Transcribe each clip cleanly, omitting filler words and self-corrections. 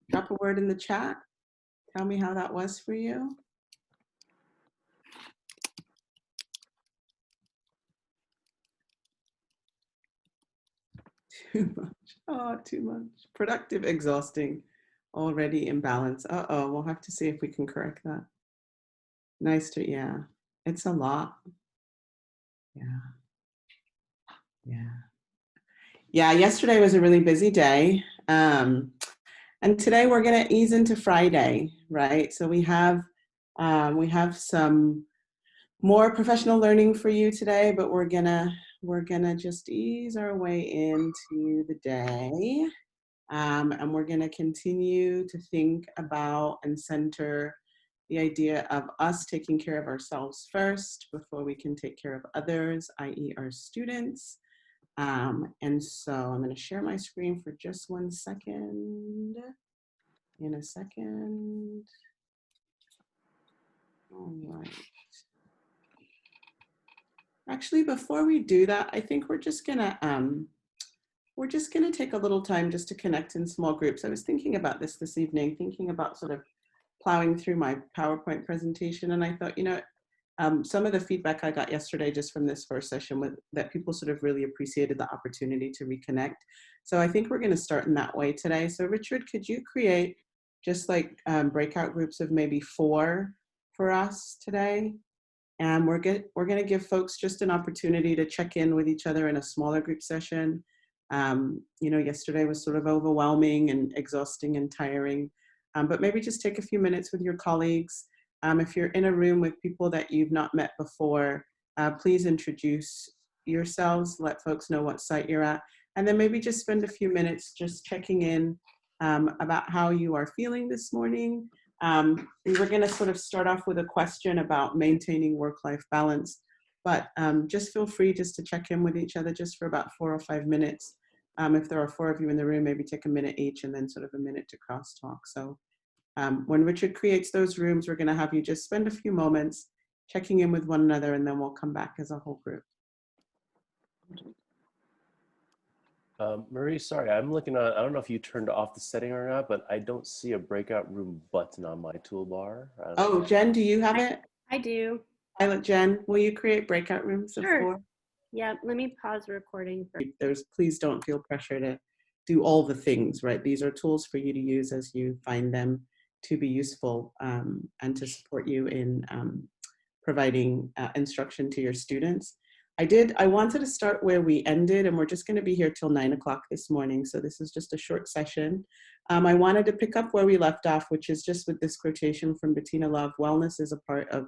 Drop a word in the chat. Tell me how that was for you. Too much. Oh, too much. Productive, exhausting, already imbalance. Uh-oh, we'll have to see if we can correct that. Nice to, yeah. It's a lot. Yeah. Yeah. Yeah, yesterday was a really busy day. And today we're going to ease into Friday, right? So we have some more professional learning for you today, but we're gonna just ease our way into the day, and we're gonna continue to think about and center the idea of us taking care of ourselves first before we can take care of others, i.e., our students. And so I'm going to share my screen for just 1 second. In a second. All right. Actually, before we do that, I think we're just gonna take a little time just to connect in small groups. I was thinking about this evening, thinking about sort of plowing through my PowerPoint presentation, and I thought, some of the feedback I got yesterday just from this first session was that people sort of really appreciated the opportunity to reconnect. So I think we're going to start in that way today. So Richard, could you create just like breakout groups of maybe 4 for us today? And we're going to give folks just an opportunity to check in with each other in a smaller group session. Yesterday was sort of overwhelming and exhausting and tiring, but maybe just take a few minutes with your colleagues. If you're in a room with people that you've not met before, please introduce yourselves, let folks know what site you're at, and then maybe just spend a few minutes just checking in about how you are feeling this morning. We were going to sort of start off with a question about maintaining work-life balance, but just feel free just to check in with each other just for about 4 or 5 minutes. If there are 4 of you in the room, maybe take a minute each and then sort of a minute to crosstalk. So when Richard creates those rooms, we're going to have you just spend a few moments checking in with one another, and then we'll come back as a whole group. Marie, sorry, I'm looking at, I don't know if you turned off the setting or not, but I don't see a breakout room button on my toolbar. Oh, Jen, do you have it? I do. Pilot Jen, will you create breakout rooms of 4? Yeah, let me pause the recording first. Please don't feel pressure to do all the things, right? These are tools for you to use as you find them to be useful and to support you in providing instruction to your students. I wanted to start where we ended, and we're just going to be here till 9 o'clock this morning. So this is just a short session. I wanted to pick up where we left off, which is just with this quotation from Bettina Love: wellness is a part of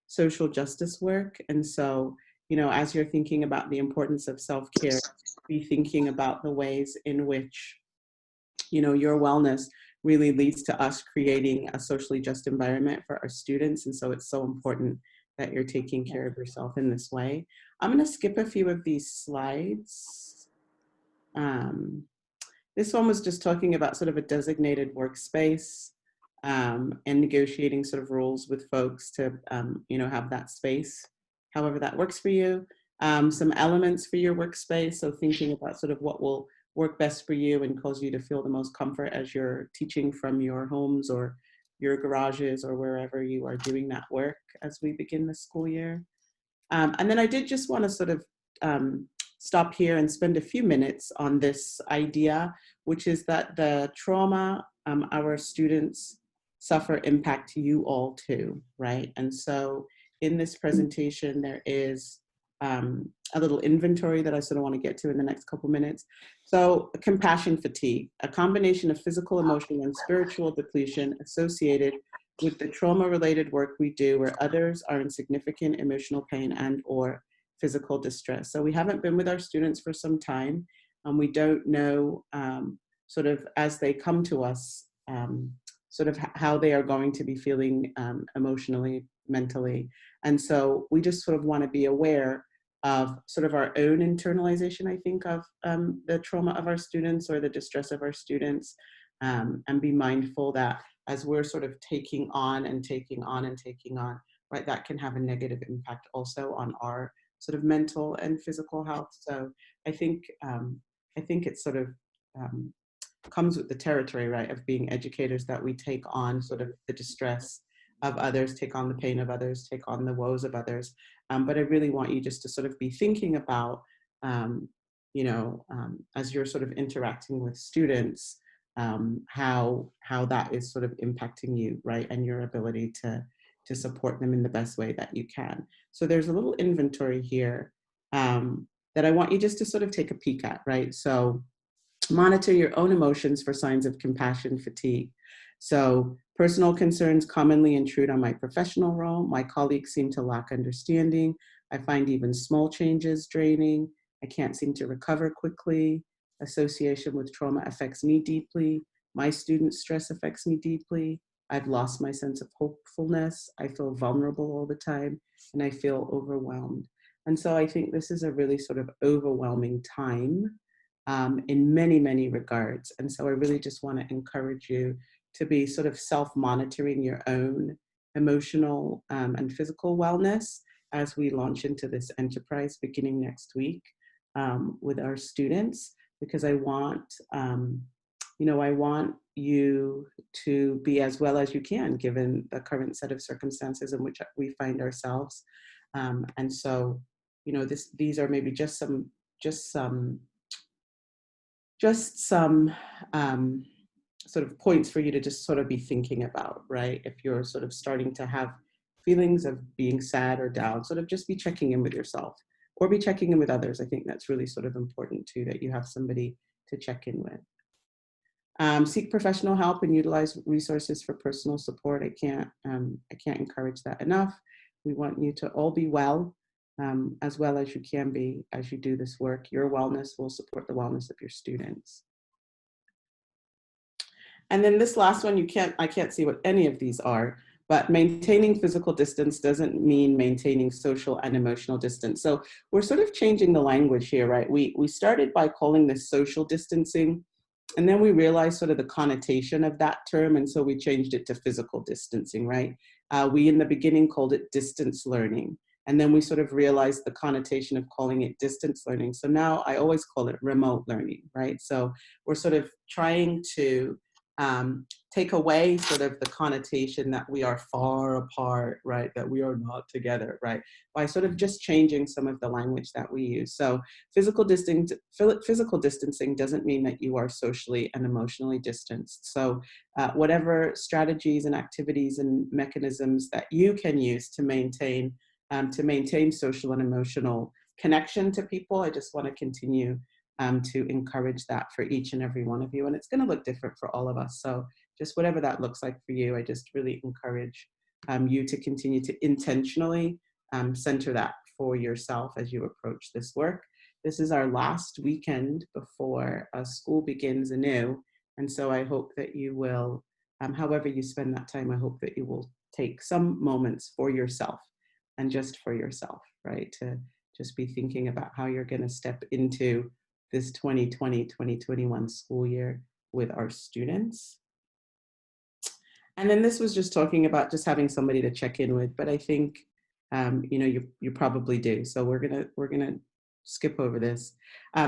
social justice work. And so, as you're thinking about the importance of self-care, be thinking about the ways in which, your wellness really leads to us creating a socially just environment for our students. And so it's so important that you're taking care of yourself in this way. I'm going to skip a few of these slides. This one was just talking about sort of a designated workspace and negotiating sort of rules with folks to, have that space, however that works for you. Some elements for your workspace, so thinking about sort of what will work best for you and cause you to feel the most comfort as you're teaching from your homes or your garages or wherever you are doing that work as we begin the school year. And then I did just want to sort of stop here and spend a few minutes on this idea, which is that the trauma our students suffer impact you all too, right? And so in this presentation, there is a little inventory that I sort of want to get to in the next couple minutes. So compassion fatigue, a combination of physical, emotional, and spiritual depletion associated with the trauma-related work we do where others are in significant emotional pain and or physical distress. So we haven't been with our students for some time, and we don't know sort of as they come to us, sort of how they are going to be feeling emotionally, mentally. And so we just sort of want to be aware of sort of our own internalization, I think, of the trauma of our students or the distress of our students, and be mindful that as we're sort of taking on and taking on and taking on, right, that can have a negative impact also on our sort of mental and physical health. So I think it's sort of comes with the territory, right, of being educators, that we take on sort of the distress of others, take on the pain of others, take on the woes of others. But I really want you just to sort of be thinking about, as you're sort of interacting with students, how that is sort of impacting you, right, and your ability to support them in the best way that you can. So there's a little inventory here that I want you just to sort of take a peek at, right? So monitor your own emotions for signs of compassion fatigue. So personal concerns commonly intrude on my professional role. My colleagues seem to lack understanding. I find even small changes draining. I can't seem to recover quickly. Association with trauma affects me deeply. My students' stress affects me deeply. I've lost my sense of hopefulness. I feel vulnerable all the time, and I feel overwhelmed. And so I think this is a really sort of overwhelming time in many, many regards. And so I really just want to encourage you to be sort of self-monitoring your own emotional and physical wellness as we launch into this enterprise beginning next week with our students, because I want, I want you to be as well as you can, given the current set of circumstances in which we find ourselves. And so, these are maybe just some sort of points for you to just sort of be thinking about, right? If you're sort of starting to have feelings of being sad or down, sort of just be checking in with yourself or be checking in with others. I think that's really sort of important too, that you have somebody to check in with. Seek professional help and utilize resources for personal support. I can't encourage that enough. We want you to all be well as you can be as you do this work. Your wellness will support the wellness of your students. And then this last one, I can't see what any of these are, but maintaining physical distance doesn't mean maintaining social and emotional distance. So we're sort of changing the language here, right? We started by calling this social distancing, and then we realized sort of the connotation of that term, and so we changed it to physical distancing, right? We in the beginning called it distance learning, and then we sort of realized the connotation of calling it distance learning. So now I always call it remote learning, right? So we're sort of trying to take away sort of the connotation that we are far apart, right? That we are not together, right? By sort of just changing some of the language that we use. So physical distancing doesn't mean that you are socially and emotionally distanced. So whatever strategies and activities and mechanisms that you can use to maintain social and emotional connection to people, I just want to continue to encourage that for each and every one of you. And it's going to look different for all of us. So just whatever that looks like for you, I just really encourage you to continue to intentionally center that for yourself as you approach this work. This is our last weekend before school begins anew. And so I hope that you will, however you spend that time, I hope that you will take some moments for yourself and just for yourself, right? To just be thinking about how you're going to step into this 2020-2021 school year with our students. And then this was just talking about just having somebody to check in with, but I think you probably do. So we're gonna skip over this.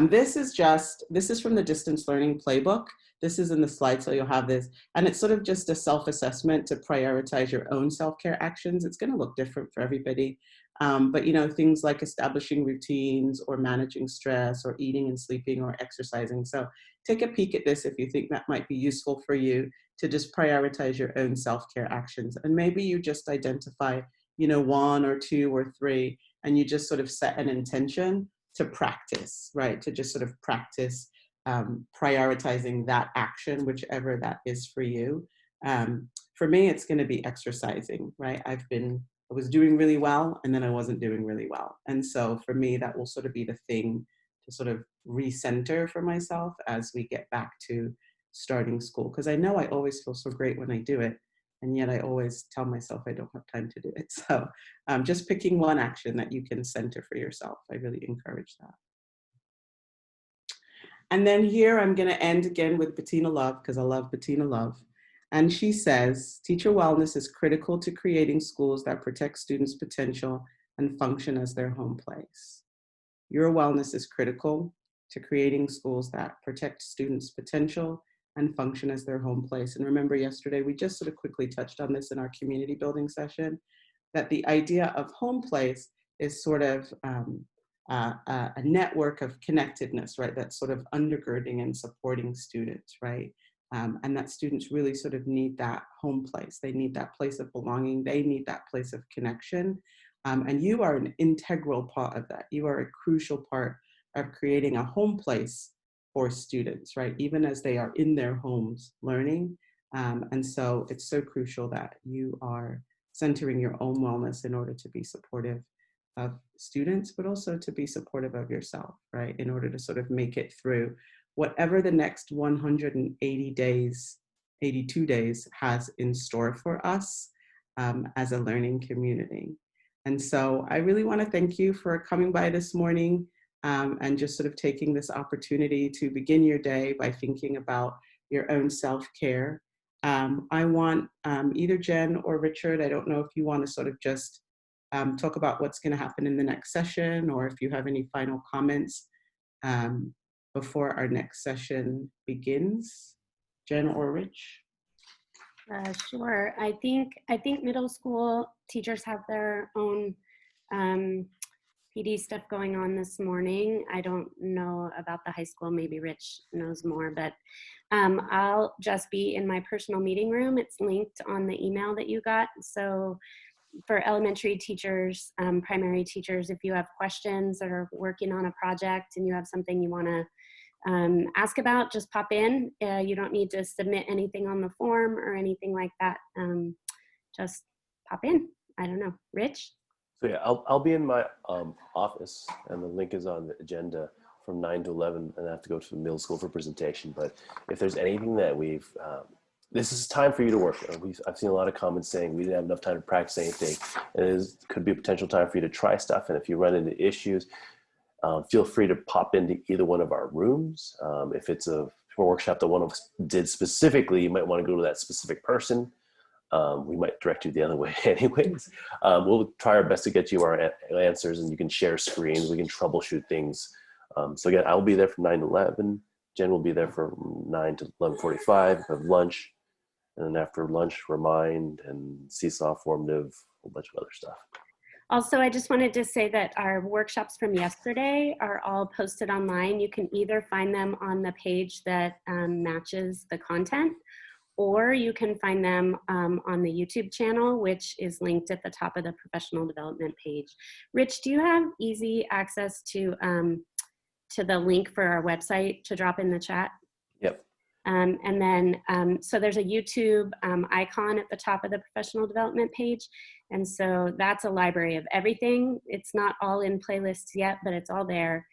This is from the distance learning playbook. This is in the slide, so you'll have this, and it's sort of just a self-assessment to prioritize your own self-care actions. It's going to look different for everybody. But things like establishing routines or managing stress or eating and sleeping or exercising. So take a peek at this if you think that might be useful for you to just prioritize your own self-care actions. And maybe you just identify, one or two or three, and you just sort of set an intention to practice, right? To just sort of practice prioritizing that action, whichever that is for you. For me, it's going to be exercising, right? I was doing really well, and then I wasn't doing really well. And so for me, that will sort of be the thing to sort of recenter for myself as we get back to starting school. Because I know I always feel so great when I do it, and yet I always tell myself I don't have time to do it. So just picking one action that you can center for yourself, I really encourage that. And then here I'm going to end again with Bettina Love, because I love Bettina Love. And she says, teacher wellness is critical to creating schools that protect students' potential and function as their home place. Your wellness is critical to creating schools that protect students' potential and function as their home place. And remember yesterday, we just sort of quickly touched on this in our community building session, that the idea of home place is sort of a network of connectedness, right? That's sort of undergirding and supporting students, right? And that students really sort of need that home place. They need that place of belonging. They need that place of connection. And you are an integral part of that. You are a crucial part of creating a home place for students, right? Even as they are in their homes learning. And so it's so crucial that you are centering your own wellness in order to be supportive of students, but also to be supportive of yourself, right? In order to sort of make it through whatever the next 180 days, 82 days has in store for us as a learning community. And so I really want to thank you for coming by this morning and just sort of taking this opportunity to begin your day by thinking about your own self-care. I want either Jen or Richard, I don't know if you want to sort of just talk about what's going to happen in the next session, or if you have any final comments before our next session begins. Jen or Rich? Sure. I think middle school teachers have their own PD stuff going on this morning. I don't know about the high school. Maybe Rich knows more, but I'll just be in my personal meeting room. It's linked on the email that you got. So for elementary teachers, primary teachers, if you have questions or are working on a project and you have something you want to ask about, just pop in. You don't need to submit anything on the form or anything like that. Just pop in. I don't know. Rich? So yeah, I'll be in my office, and the link is on the agenda from 9 to 11, and I have to go to the middle school for presentation. But if there's anything that we've, this is time for you to work. I've seen a lot of comments saying we didn't have enough time to practice anything. It could be a potential time for you to try stuff, and if you run into issues, feel free to pop into either one of our rooms. If it's a workshop that one of us did specifically, you might want to go to that specific person. We might direct you the other way anyways. We'll try our best to get you our answers, and you can share screens. We can troubleshoot things. So again, I'll be there from 9 to 11. Jen will be there from 9 to 11:45, have lunch. And then after lunch, Remind and Seesaw Formative, a whole bunch of other stuff. Also, I just wanted to say that our workshops from yesterday are all posted online. You can either find them on the page that matches the content, or you can find them on the YouTube channel, which is linked at the top of the professional development page. Rich, do you have easy access to the link for our website to drop in the chat? Yep. And then, so there's a YouTube icon at the top of the professional development page. And so that's a library of everything. It's not all in playlists yet, but it's all there.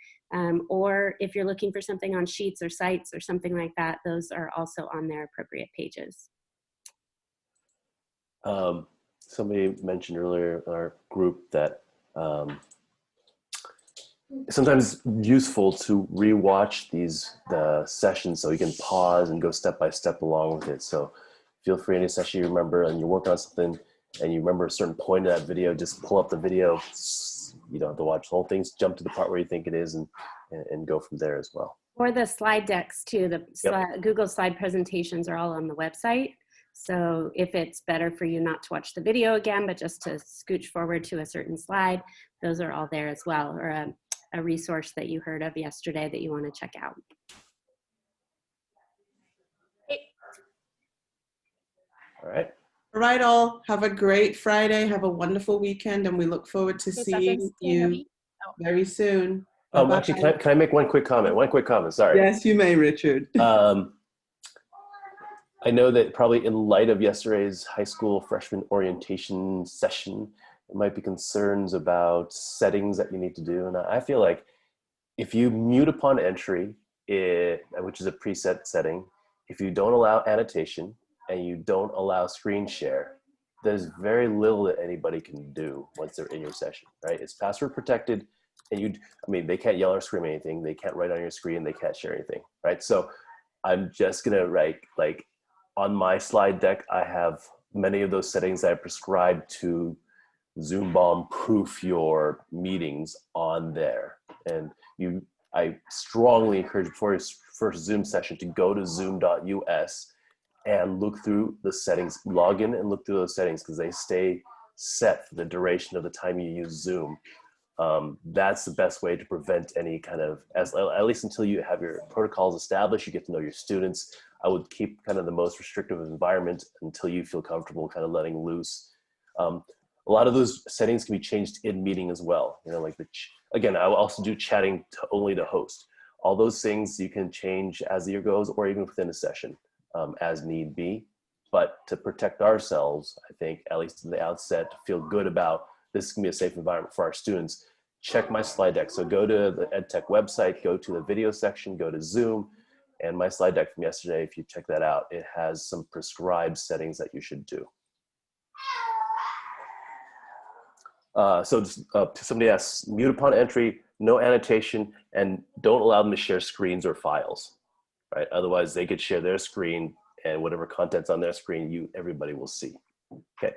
Or if you're looking for something on Sheets or Sites or something like that, those are also on their appropriate pages. Somebody mentioned earlier in our group that sometimes it's useful to rewatch the sessions so you can pause and go step by step along with it. So feel free, any session you remember and you're working on something and you remember a certain point of that video, just pull up the video. You don't have to watch the whole thing. Jump to the part where you think it is and go from there as well. Or the slide decks too. The Yep. Google slide presentations are all on the website. So if it's better for you not to watch the video again, but just to scooch forward to a certain slide, those are all there as well, or a resource that you heard of yesterday that you want to check out. All right. All right, all. Have a great Friday. Have a wonderful weekend, and we look forward to seeing you very soon. Actually, can I make one quick comment? One quick comment. Sorry. Yes, you may, Richard. I know that probably in light of yesterday's high school freshman orientation session, there might be concerns about settings that you need to do. And I feel like if you mute upon entry, which is a preset setting, if you don't allow annotation and you don't allow screen share, there's very little that anybody can do once they're in your session, right? It's password protected, and they can't yell or scream anything. They can't write on your screen. They can't share anything, right? So I'm just gonna write, like, on my slide deck, I have many of those settings that I prescribe to Zoom Bomb proof your meetings on there. And I strongly encourage, before you first Zoom session to go to zoom.us and look through the settings, log in and look through those settings because they stay set for the duration of the time you use Zoom. That's the best way to prevent any kind of, at least until you have your protocols established, you get to know your students. I would keep kind of the most restrictive environment until you feel comfortable kind of letting loose. A lot of those settings can be changed in meeting as well. You know, like again, I will also do chatting only to host. All those things you can change as the year goes or even within a session as need be. But to protect ourselves, I think, at least in the outset, to feel good about this can be a safe environment for our students, check my slide deck. So go to the EdTech website, go to the video section, go to Zoom, and my slide deck from yesterday, if you check that out, it has some prescribed settings that you should do. Somebody asks, mute upon entry, no annotation, and don't allow them to share screens or files, right? Otherwise they could share their screen and whatever content's on their screen, everybody will see. Okay.